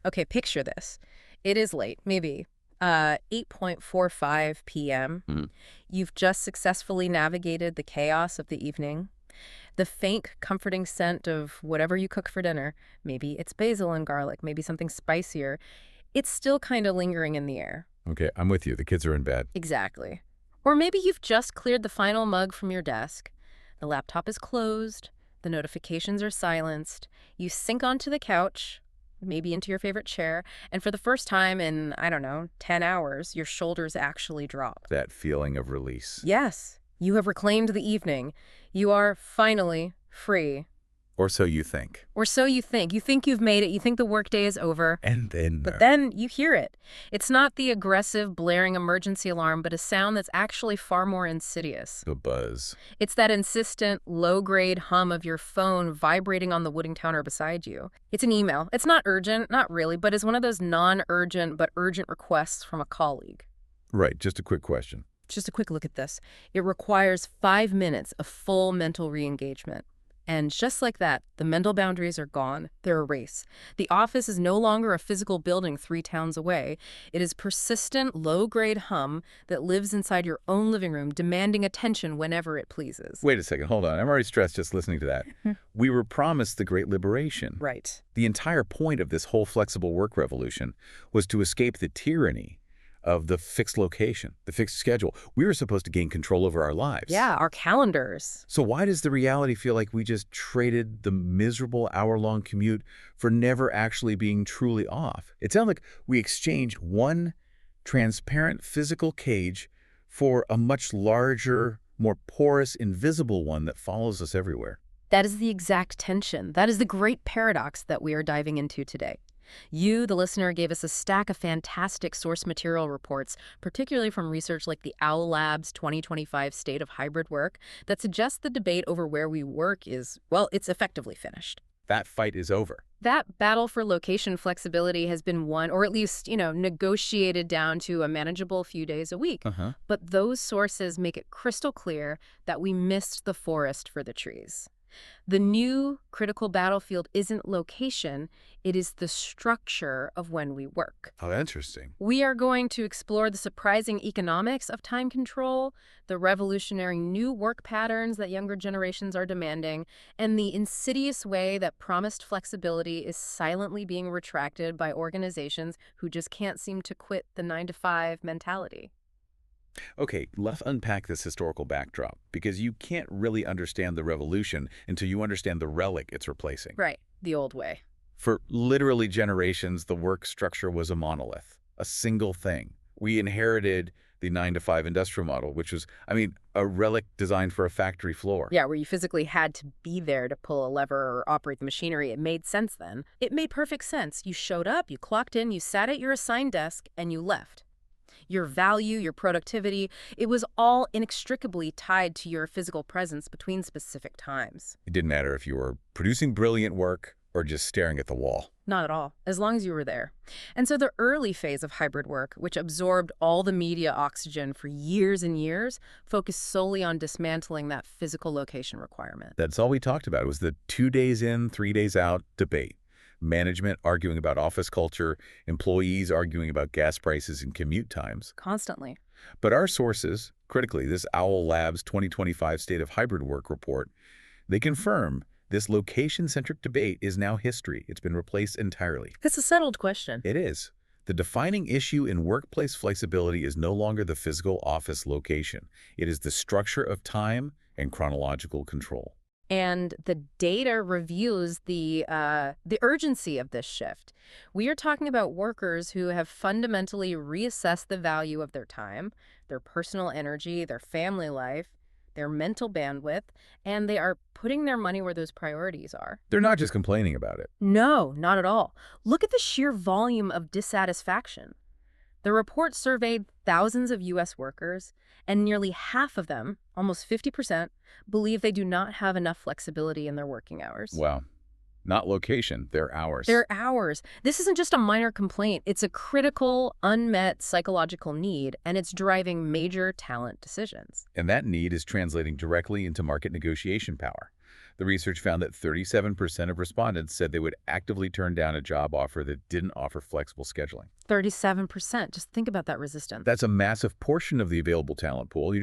Okay, picture this. It is late, maybe 8:45 p.m. Mhm. You've just successfully navigated the chaos of the evening. The faint, comforting scent of whatever you cook for dinner, maybe it's basil and garlic, maybe something spicier, it's still kind of lingering in the air. Okay, I'm with you. The kids are in bed. Exactly. Or maybe you've just cleared the final mug from your desk. The laptop is closed, the notifications are silenced. You sink onto the couch, maybe into your favorite chair, and for the first time in, I don't know, 10 hours, your shoulders actually drop. That feeling of release. Yes, you have reclaimed the evening. You are finally free. Or so you think. Or so you think. You think you've made it. You think the workday is over. And then... But then you hear it. It's not the aggressive, blaring emergency alarm, but a sound that's actually far more insidious. the buzz. It's that insistent, low-grade hum of your phone vibrating on the wooden counter beside you. It's an email. It's not urgent, not really, but it's one of those non-urgent but urgent requests from a colleague. Right, just a quick question. Just a quick look at this. It requires 5 minutes of full mental re-engagement. And just like that, the mental boundaries are gone. They're erased. The office is no longer a physical building 3 towns away. It is persistent, low-grade hum that lives inside your own living room, demanding attention whenever it pleases. Wait a second, hold on. I'm already stressed just listening to that. We were promised the great liberation. Right. The entire point of this whole flexible work revolution was to escape the tyranny of the fixed location, the fixed schedule. We were supposed to gain control over our lives. Yeah, our calendars. So why does the reality feel like we just traded the miserable hour-long commute for never actually being truly off? It sounds like we exchanged one transparent physical cage for a much larger, more porous, invisible one that follows us everywhere. That is the exact tension. That is the great paradox that we are diving into today. You, the listener, gave us a stack of fantastic source material reports, particularly from research like the Owl Lab's 2025 State of Hybrid Work, that suggests the debate over where we work is, well, it's effectively finished. That fight is over. That battle for location flexibility has been won, or at least, negotiated down to a manageable few days a week. But those sources make it crystal clear that we missed the forest for the trees. The new critical battlefield isn't location, it is the structure of when we work. Oh, interesting. We are going to explore the surprising economics of time control, the revolutionary new work patterns that younger generations are demanding, and the insidious way that promised flexibility is silently being retracted by organizations who just can't seem to quit the 9-to-5 mentality. Okay, let's unpack this historical backdrop, because you can't really understand the revolution until you understand the relic it's replacing. Right, the old way. For literally generations, the work structure was a monolith, a single thing. We inherited the 9-to-5 industrial model, which was, a relic designed for a factory floor. Yeah, where you physically had to be there to pull a lever or operate the machinery. It made sense then. It made perfect sense. You showed up, you clocked in, you sat at your assigned desk, and you left. Your value, your productivity, it was all inextricably tied to your physical presence between specific times. It didn't matter if you were producing brilliant work or just staring at the wall. Not at all, as long as you were there. And so the early phase of hybrid work, which absorbed all the media oxygen for years and years, focused solely on dismantling that physical location requirement. That's all we talked about. It was the 2 days in, 3 days out debate. Management arguing about office culture, employees arguing about gas prices and commute times. Constantly. But our sources, critically, this Owl Labs 2025 State of Hybrid Work report, they confirm this location-centric debate is now history. It's been replaced entirely. It's a settled question. It is. The defining issue in workplace flexibility is no longer the physical office location. It is the structure of time and chronological control. And the data reveals the urgency of this shift. We are talking about workers who have fundamentally reassessed the value of their time, their personal energy, their family life, their mental bandwidth, and they are putting their money where those priorities are. They're not just complaining about it. No, not at all. Look at the sheer volume of dissatisfaction. The report surveyed thousands of U.S. workers, and nearly half of them, almost 50%, believe they do not have enough flexibility in their working hours. Wow. Not location, their hours. Their hours. This isn't just a minor complaint. It's a critical, unmet psychological need, and it's driving major talent decisions. And that need is translating directly into market negotiation power. The research found that 37% of respondents said they would actively turn down a job offer that didn't offer flexible scheduling. 37%. Just think about that resistance. That's a massive portion of the available talent pool.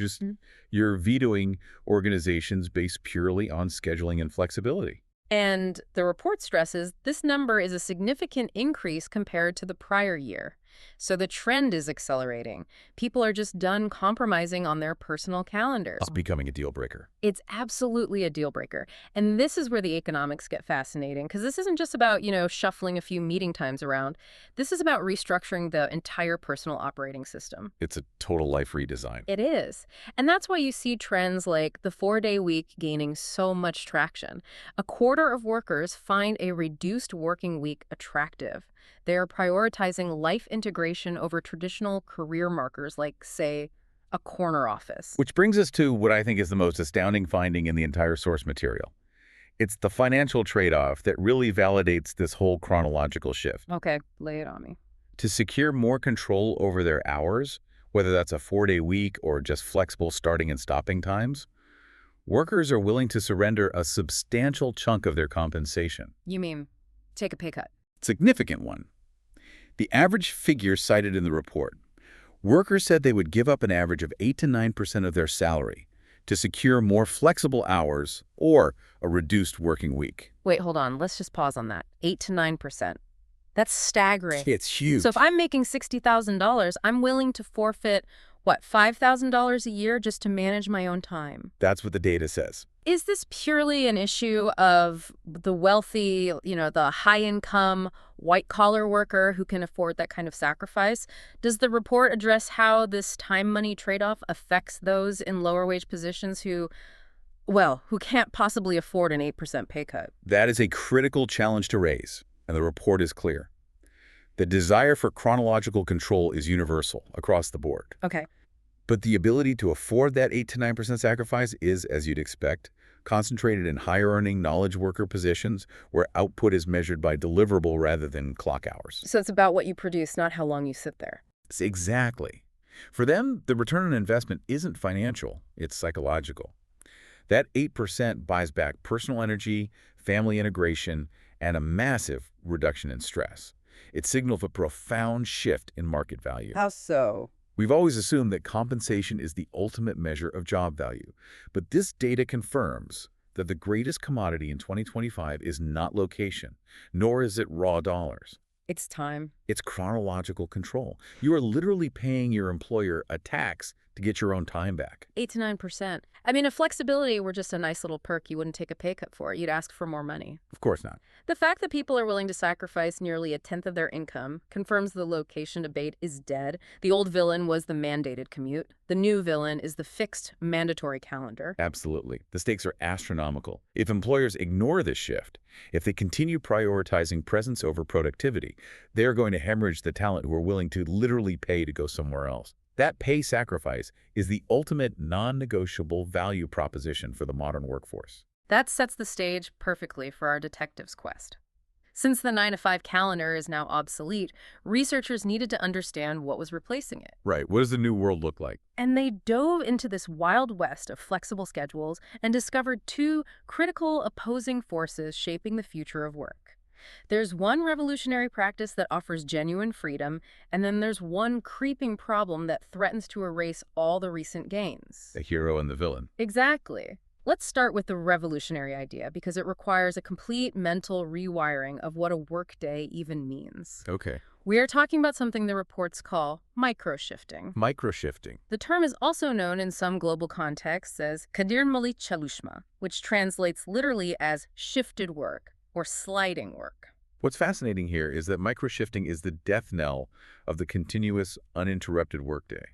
You're vetoing organizations based purely on scheduling and flexibility. And the report stresses this number is a significant increase compared to the prior year. So the trend is accelerating. People are just done compromising on their personal calendars. It's becoming a deal breaker. It's absolutely a deal breaker. And this is where the economics get fascinating, because this isn't just about, shuffling a few meeting times around. This is about restructuring the entire personal operating system. It's a total life redesign. It is. And that's why you see trends like the 4-day week gaining so much traction. A quarter of workers find a reduced working week attractive. They are prioritizing life integration over traditional career markers like, say, a corner office. Which brings us to what I think is the most astounding finding in the entire source material. It's the financial trade-off that really validates this whole chronological shift. Okay, lay it on me. To secure more control over their hours, whether that's a 4-day week or just flexible starting and stopping times, workers are willing to surrender a substantial chunk of their compensation. You mean take a pay cut? Significant one. The average figure cited in the report, workers said they would give up an average of 8 to 9% of their salary to secure more flexible hours or a reduced working week. Wait, hold on. Let's just pause on that. 8 to 9%. That's staggering. It's huge. So if I'm making $60,000, I'm willing to forfeit, $5,000 a year just to manage my own time? That's what the data says. Is this purely an issue of the wealthy, the high-income, white-collar worker who can afford that kind of sacrifice? Does the report address how this time-money trade-off affects those in lower-wage positions who can't possibly afford an 8% pay cut? That is a critical challenge to raise, and the report is clear. The desire for chronological control is universal across the board. Okay. But the ability to afford that 8 to 9% sacrifice is, as you'd expect, concentrated in higher-earning knowledge worker positions where output is measured by deliverable rather than clock hours. So it's about what you produce, not how long you sit there. Exactly. For them, the return on investment isn't financial, it's psychological. That 8% buys back personal energy, family integration, and a massive reduction in stress. It signals a profound shift in market value. How so? We've always assumed that compensation is the ultimate measure of job value, but this data confirms that the greatest commodity in 2025 is not location, nor is it raw dollars. It's time. It's chronological control. You are literally paying your employer a tax to get your own time back. 8 to 9%. I mean, if flexibility were just a nice little perk, you wouldn't take a pay cut for it. You'd ask for more money. Of course not. The fact that people are willing to sacrifice nearly a tenth of their income confirms the location debate is dead. The old villain was the mandated commute. The new villain is the fixed mandatory calendar. Absolutely. The stakes are astronomical. If employers ignore this shift, if they continue prioritizing presence over productivity, they are going to hemorrhage the talent who are willing to literally pay to go somewhere else. That pay sacrifice is the ultimate non-negotiable value proposition for the modern workforce. That sets the stage perfectly for our detective's quest. Since the 9-to-5 calendar is now obsolete, researchers needed to understand what was replacing it. Right. What does the new world look like? And they dove into this wild west of flexible schedules and discovered two critical opposing forces shaping the future of work. There's one revolutionary practice that offers genuine freedom, and then there's one creeping problem that threatens to erase all the recent gains. The hero and the villain. Exactly. Let's start with the revolutionary idea because it requires a complete mental rewiring of what a workday even means. Okay. We are talking about something the reports call microshifting. Microshifting. The term is also known in some global contexts as kadir mali chalushma, which translates literally as shifted work or sliding work. What's fascinating here is that microshifting is the death knell of the continuous, uninterrupted workday.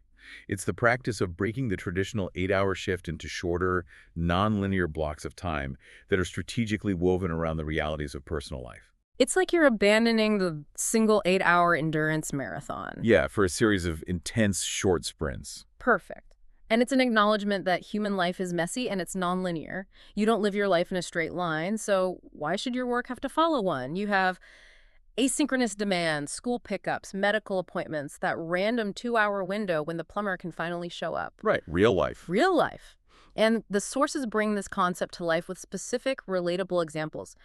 It's the practice of breaking the traditional 8-hour shift into shorter, non-linear blocks of time that are strategically woven around the realities of personal life. It's like you're abandoning the single 8-hour endurance marathon. Yeah, for a series of intense, short sprints. Perfect. And it's an acknowledgement that human life is messy and it's nonlinear. You don't live your life in a straight line, so why should your work have to follow one? You have asynchronous demands, school pickups, medical appointments, that random 2-hour window when the plumber can finally show up. Right, real life. Real life. And the sources bring this concept to life with specific, relatable examples.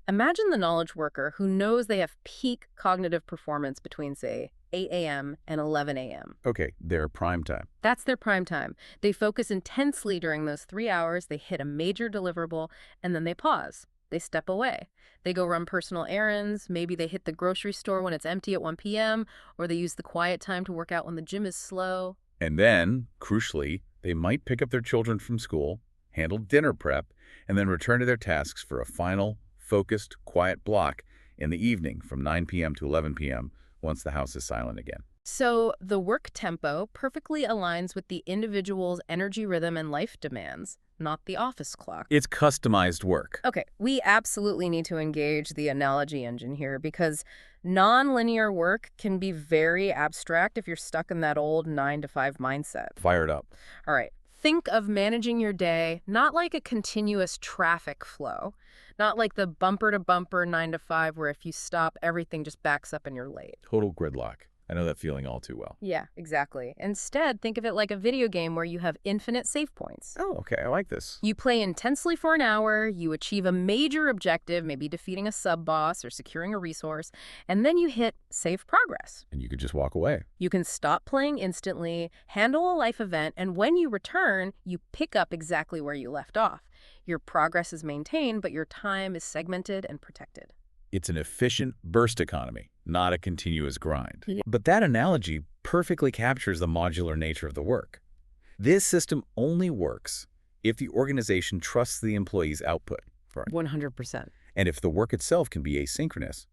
Imagine the knowledge worker who knows they have peak cognitive performance between, say, 8 a.m. and 11 a.m. Okay, their prime time. That's their prime time. They focus intensely during those 3 hours, they hit a major deliverable, and then they pause. They step away. They go run personal errands, maybe they hit the grocery store when it's empty at 1 p.m., or they use the quiet time to work out when the gym is slow. And then, crucially, they might pick up their children from school, handle dinner prep, and then return to their tasks for a final, focused, quiet block in the evening from 9 p.m. to 11 p.m. once the house is silent again. So the work tempo perfectly aligns with the individual's energy rhythm and life demands, not the office clock. It's customized work. Okay, we absolutely need to engage the analogy engine here because nonlinear work can be very abstract if you're stuck in that old 9 to 5 mindset. Fired up. All right, think of managing your day not like a continuous traffic flow, not like the bumper-to-bumper 9 to 5 where if you stop, everything just backs up and you're late. Total gridlock. I know that feeling all too well. Yeah, exactly. Instead, think of it like a video game where you have infinite save points. Oh, okay. I like this. You play intensely for an hour, you achieve a major objective, maybe defeating a sub-boss or securing a resource, and then you hit save progress. And you could just walk away. You can stop playing instantly, handle a life event, and when you return, you pick up exactly where you left off. Your progress is maintained, but your time is segmented and protected. It's an efficient burst economy, not a continuous grind. Yeah. But that analogy perfectly captures the modular nature of the work. This system only works if the organization trusts the employee's output. 100%. And if the work itself can be asynchronous.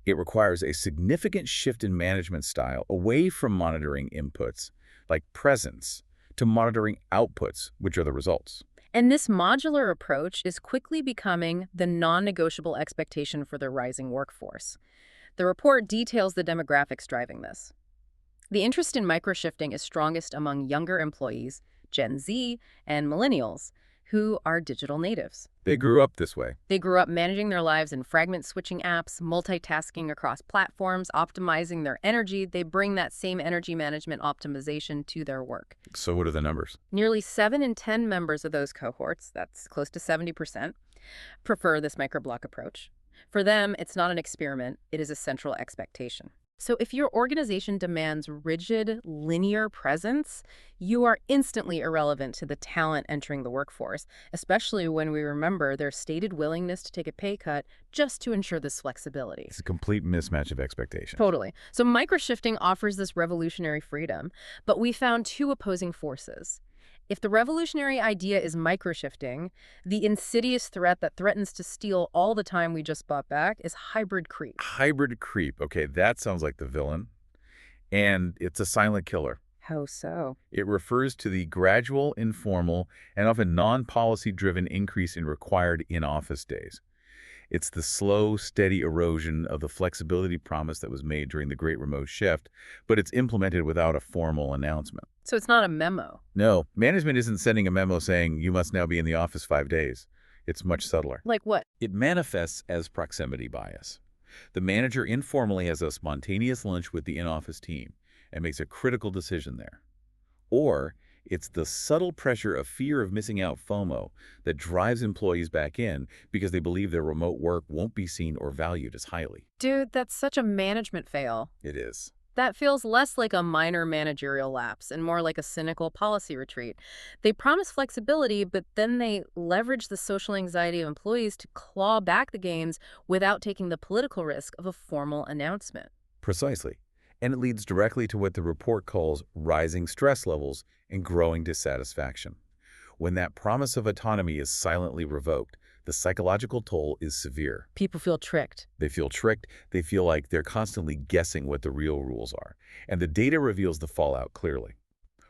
It requires a significant shift in management style away from monitoring inputs, like presence, to monitoring outputs, which are the results. And this modular approach is quickly becoming the non-negotiable expectation for the rising workforce. The report details the demographics driving this. The interest in microshifting is strongest among younger employees, Gen Z, and millennials, who are digital natives. They grew up this way. They grew up managing their lives in fragment-switching apps, multitasking across platforms, optimizing their energy. They bring that same energy management optimization to their work. So what are the numbers? Nearly 7 in 10 members of those cohorts, that's close to 70%, prefer this microblock approach. For them, it's not an experiment, it is a central expectation. So if your organization demands rigid, linear presence, you are instantly irrelevant to the talent entering the workforce, especially when we remember their stated willingness to take a pay cut just to ensure this flexibility. It's a complete mismatch of expectations. Totally. So microshifting offers this revolutionary freedom, but we found two opposing forces. If the revolutionary idea is microshifting, the insidious threat that threatens to steal all the time we just bought back is hybrid creep. Hybrid creep. Okay, that sounds like the villain. And it's a silent killer. How so? It refers to the gradual, informal, and often non-policy-driven increase in required in-office days. It's the slow, steady erosion of the flexibility promise that was made during the Great Remote Shift, but it's implemented without a formal announcement. So it's not a memo. No, management isn't sending a memo saying you must now be in the office 5 days. It's much subtler. Like what? It manifests as proximity bias. The manager informally has a spontaneous lunch with the in-office team and makes a critical decision there. Or it's the subtle pressure of fear of missing out, FOMO, that drives employees back in because they believe their remote work won't be seen or valued as highly. Dude, that's such a management fail. It is. That feels less like a minor managerial lapse and more like a cynical policy retreat. They promise flexibility, but then they leverage the social anxiety of employees to claw back the gains without taking the political risk of a formal announcement. Precisely. And it leads directly to what the report calls rising stress levels and growing dissatisfaction. When that promise of autonomy is silently revoked, the psychological toll is severe. People feel tricked. They feel tricked. They feel like they're constantly guessing what the real rules are. And the data reveals the fallout clearly.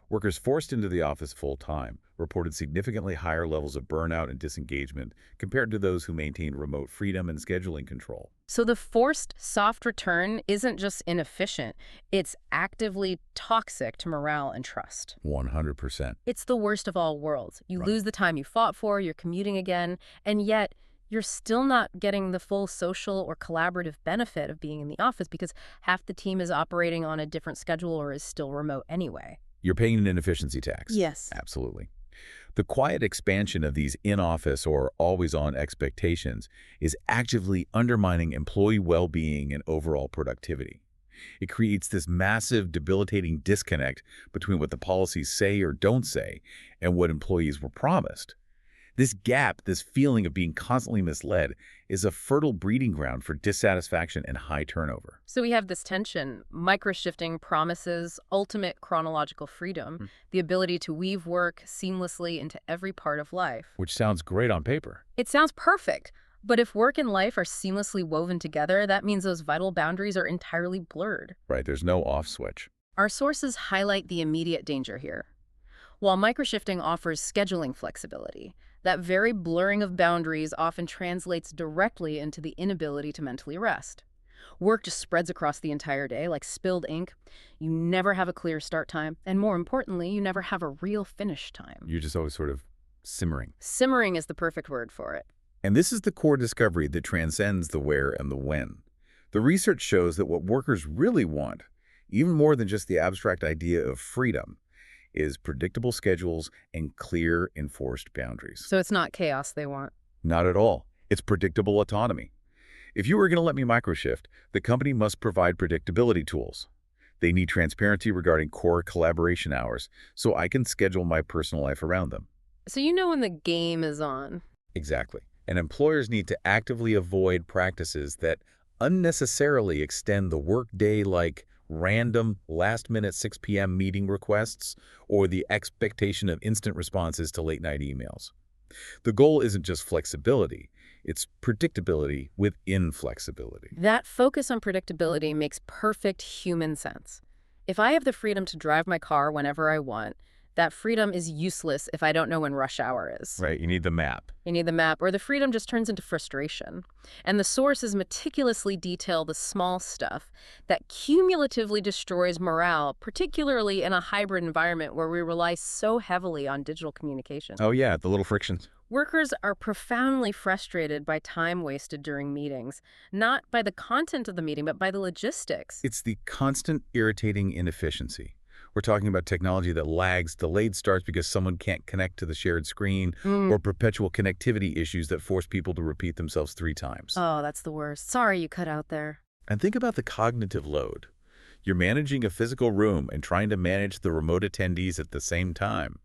Workers forced into the office full-time reported significantly higher levels of burnout and disengagement compared to those who maintained remote freedom and scheduling control. So the forced soft return isn't just inefficient, it's actively toxic to morale and trust. 100%. It's the worst of all worlds. You Right. lose the time you fought for, you're commuting again, and yet you're still not getting the full social or collaborative benefit of being in the office because half the team is operating on a different schedule or is still remote anyway. You're paying an inefficiency tax. Yes. Absolutely. The quiet expansion of these in-office or always-on expectations is actively undermining employee well-being and overall productivity. It creates this massive, debilitating disconnect between what the policies say or don't say and what employees were promised. This gap, this feeling of being constantly misled, is a fertile breeding ground for dissatisfaction and high turnover. So we have this tension. Microshifting promises ultimate chronological freedom, the ability to weave work seamlessly into every part of life. Which sounds great on paper. It sounds perfect, but if work and life are seamlessly woven together, that means those vital boundaries are entirely blurred. Right, there's no off switch. Our sources highlight the immediate danger here. While microshifting offers scheduling flexibility, that very blurring of boundaries often translates directly into the inability to mentally rest. Work just spreads across the entire day like spilled ink. You never have a clear start time, and more importantly, you never have a real finish time. You're just always sort of simmering. Simmering is the perfect word for it. And this is the core discovery that transcends the where and the when. The research shows that what workers really want, even more than just the abstract idea of freedom, is predictable schedules and clear, enforced boundaries. So it's not chaos they want. Not at all. It's predictable autonomy. If you were going to let me microshift, the company must provide predictability tools. They need transparency regarding core collaboration hours, so I can schedule my personal life around them. So you know when the game is on. Exactly. And employers need to actively avoid practices that unnecessarily extend the workday, like random last-minute 6 p.m. meeting requests or the expectation of instant responses to late-night emails. The goal isn't just flexibility, it's predictability within flexibility. That focus on predictability makes perfect human sense. If I have the freedom to drive my car whenever I want, that freedom is useless if I don't know when rush hour is. Right, you need the map. You need the map, or the freedom just turns into frustration. And the sources meticulously detail the small stuff that cumulatively destroys morale, particularly in a hybrid environment where we rely so heavily on digital communication. Oh yeah, the little frictions. Workers are profoundly frustrated by time wasted during meetings, not by the content of the meeting, but by the logistics. It's the constant irritating inefficiency. We're talking about technology that lags, delayed starts because someone can't connect to the shared screen, or perpetual connectivity issues that force people to repeat themselves 3 times. Oh, that's the worst. Sorry you cut out there. And think about the cognitive load. You're managing a physical room and trying to manage the remote attendees at the same time.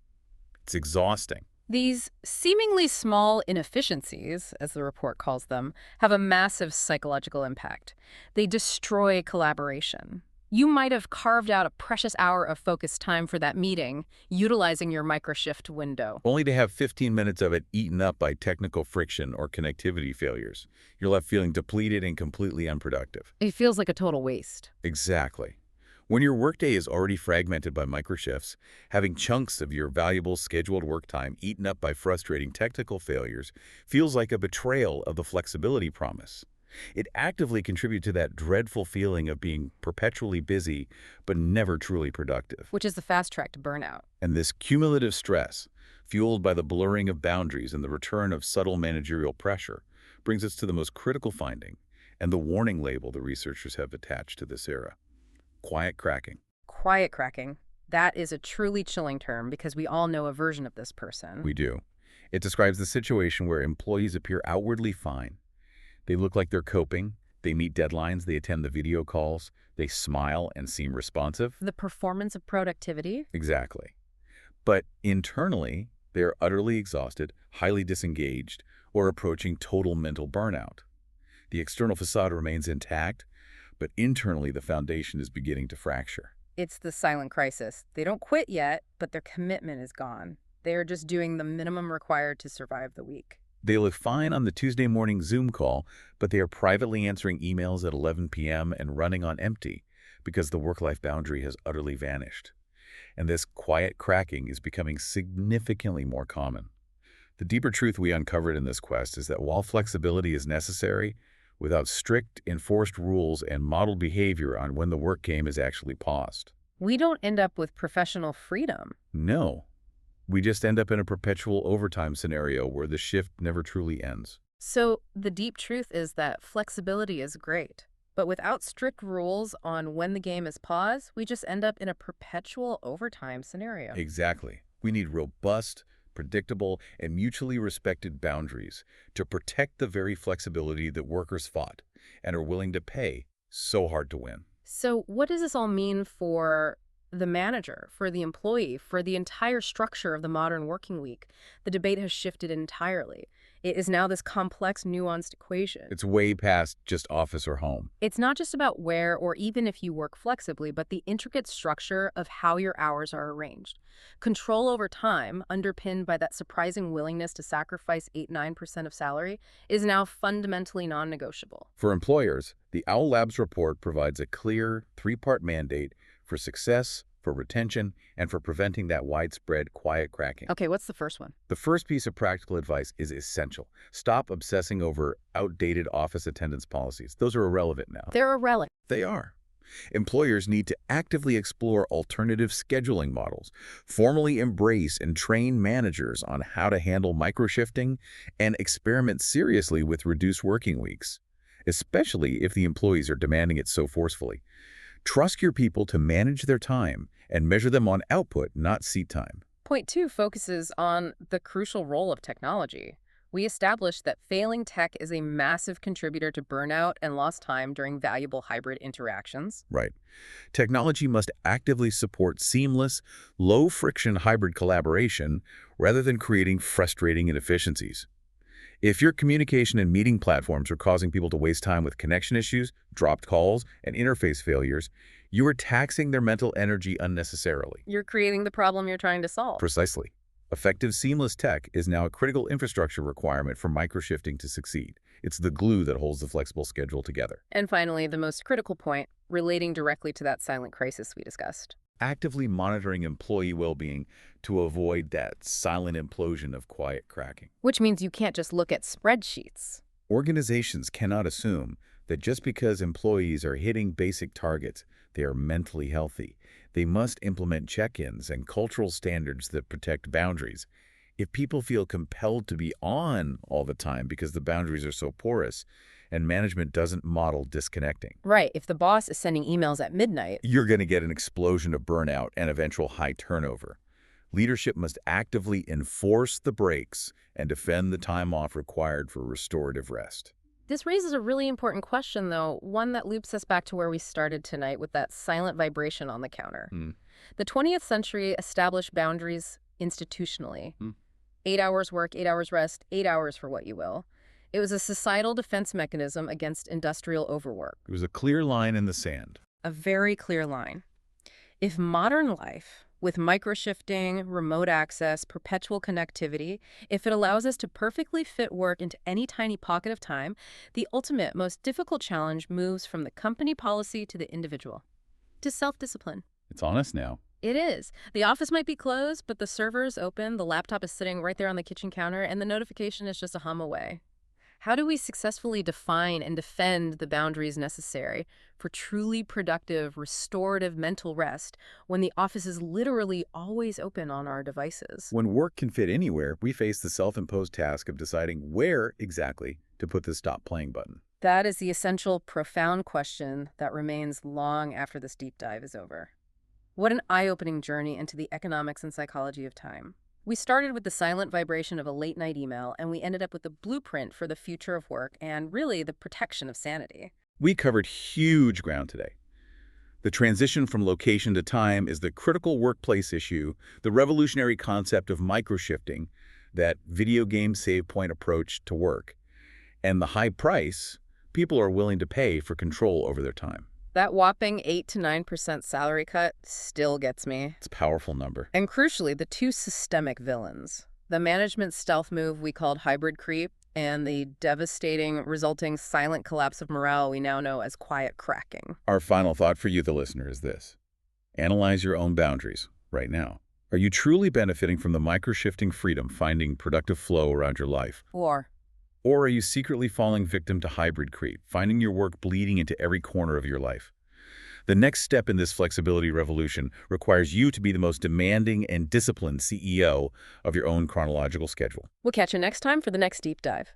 It's exhausting. These seemingly small inefficiencies, as the report calls them, have a massive psychological impact. They destroy collaboration. You might have carved out a precious hour of focused time for that meeting, utilizing your microshift window. Only to have 15 minutes of it eaten up by technical friction or connectivity failures. You're left feeling depleted and completely unproductive. It feels like a total waste. Exactly. When your workday is already fragmented by microshifts, having chunks of your valuable scheduled work time eaten up by frustrating technical failures feels like a betrayal of the flexibility promise. It actively contributes to that dreadful feeling of being perpetually busy but never truly productive. Which is the fast track to burnout. And this cumulative stress, fueled by the blurring of boundaries and the return of subtle managerial pressure, brings us to the most critical finding and the warning label the researchers have attached to this era. Quiet cracking. Quiet cracking. That is a truly chilling term because we all know a version of this person. We do. It describes the situation where employees appear outwardly fine. They look like they're coping, they meet deadlines, they attend the video calls, they smile and seem responsive. The performance of productivity? Exactly. But internally, they're utterly exhausted, highly disengaged, or approaching total mental burnout. The external facade remains intact, but internally the foundation is beginning to fracture. It's the silent crisis. They don't quit yet, but their commitment is gone. They are just doing the minimum required to survive the week. They look fine on the Tuesday morning Zoom call, but they are privately answering emails at 11 p.m. and running on empty because the work-life boundary has utterly vanished. And this quiet cracking is becoming significantly more common. The deeper truth we uncovered in this quest is that while flexibility is necessary, without strict, enforced rules and modeled behavior on when the work game is actually paused. We don't end up with professional freedom. No. We just end up in a perpetual overtime scenario where the shift never truly ends. So the deep truth is that flexibility is great, but without strict rules on when the game is paused, we just end up in a perpetual overtime scenario. Exactly. We need robust, predictable, and mutually respected boundaries to protect the very flexibility that workers fought and are willing to pay so hard to win. So what does this all mean for the manager, for the employee, for the entire structure of the modern working week? The debate has shifted entirely. It is now this complex, nuanced equation. It's way past just office or home. It's not just about where or even if you work flexibly, but the intricate structure of how your hours are arranged. Control over time, underpinned by that surprising willingness to sacrifice 8–9% of salary, is now fundamentally non-negotiable. For employers, the Owl Labs report provides a clear three-part mandate for success, for retention, and for preventing that widespread quiet cracking. Okay, what's the first one? The first piece of practical advice is essential. Stop obsessing over outdated office attendance policies. Those are irrelevant now. They're a relic. They are. Employers need to actively explore alternative scheduling models, formally embrace and train managers on how to handle microshifting, and experiment seriously with reduced working weeks, especially if the employees are demanding it so forcefully. Trust your people to manage their time and measure them on output, not seat time. Point 2 focuses on the crucial role of technology. We established that failing tech is a massive contributor to burnout and lost time during valuable hybrid interactions. Right. Technology must actively support seamless, low-friction hybrid collaboration rather than creating frustrating inefficiencies. If your communication and meeting platforms are causing people to waste time with connection issues, dropped calls, and interface failures, you are taxing their mental energy unnecessarily. You're creating the problem you're trying to solve. Precisely. Effective seamless tech is now a critical infrastructure requirement for microshifting to succeed. It's the glue that holds the flexible schedule together. And finally, the most critical point, relating directly to that silent crisis we discussed. Actively monitoring employee well-being to avoid that silent implosion of quiet cracking. Which means you can't just look at spreadsheets. Organizations cannot assume that just because employees are hitting basic targets, they are mentally healthy. They must implement check-ins and cultural standards that protect boundaries. If people feel compelled to be on all the time because the boundaries are so porous, and management doesn't model disconnecting. Right. If the boss is sending emails at midnight, you're going to get an explosion of burnout and eventual high turnover. Leadership must actively enforce the breaks and defend the time off required for restorative rest. This raises a really important question, though, one that loops us back to where we started tonight with that silent vibration on the counter. The 20th century established boundaries institutionally. 8 hours work, 8 hours rest, 8 hours for what you will. It was a societal defense mechanism against industrial overwork. It was a clear line in the sand. A very clear line. If modern life, with microshifting, remote access, perpetual connectivity, if it allows us to perfectly fit work into any tiny pocket of time, the ultimate, most difficult challenge moves from the company policy to the individual, to self-discipline. It's on us now. It is. The office might be closed, but the server is open, the laptop is sitting right there on the kitchen counter, and the notification is just a hum away. How do we successfully define and defend the boundaries necessary for truly productive, restorative mental rest when the office is literally always open on our devices? When work can fit anywhere, we face the self-imposed task of deciding where exactly to put the stop playing button. That is the essential, profound question that remains long after this deep dive is over. What an eye-opening journey into the economics and psychology of time. We started with the silent vibration of a late-night email, and we ended up with the blueprint for the future of work and, really, the protection of sanity. We covered huge ground today. The transition from location to time is the critical workplace issue, the revolutionary concept of microshifting, that video game save point approach to work, and the high price people are willing to pay for control over their time. That whopping 8–9% salary cut still gets me. It's a powerful number. And crucially, the two systemic villains, the management stealth move we called hybrid creep and the devastating resulting silent collapse of morale we now know as quiet cracking. Our final thought for you, the listener, is this. Analyze your own boundaries right now. Are you truly benefiting from the microshifting freedom, finding productive flow around your life? Or are you secretly falling victim to hybrid creep, finding your work bleeding into every corner of your life? The next step in this flexibility revolution requires you to be the most demanding and disciplined CEO of your own chronological schedule. We'll catch you next time for the next deep dive.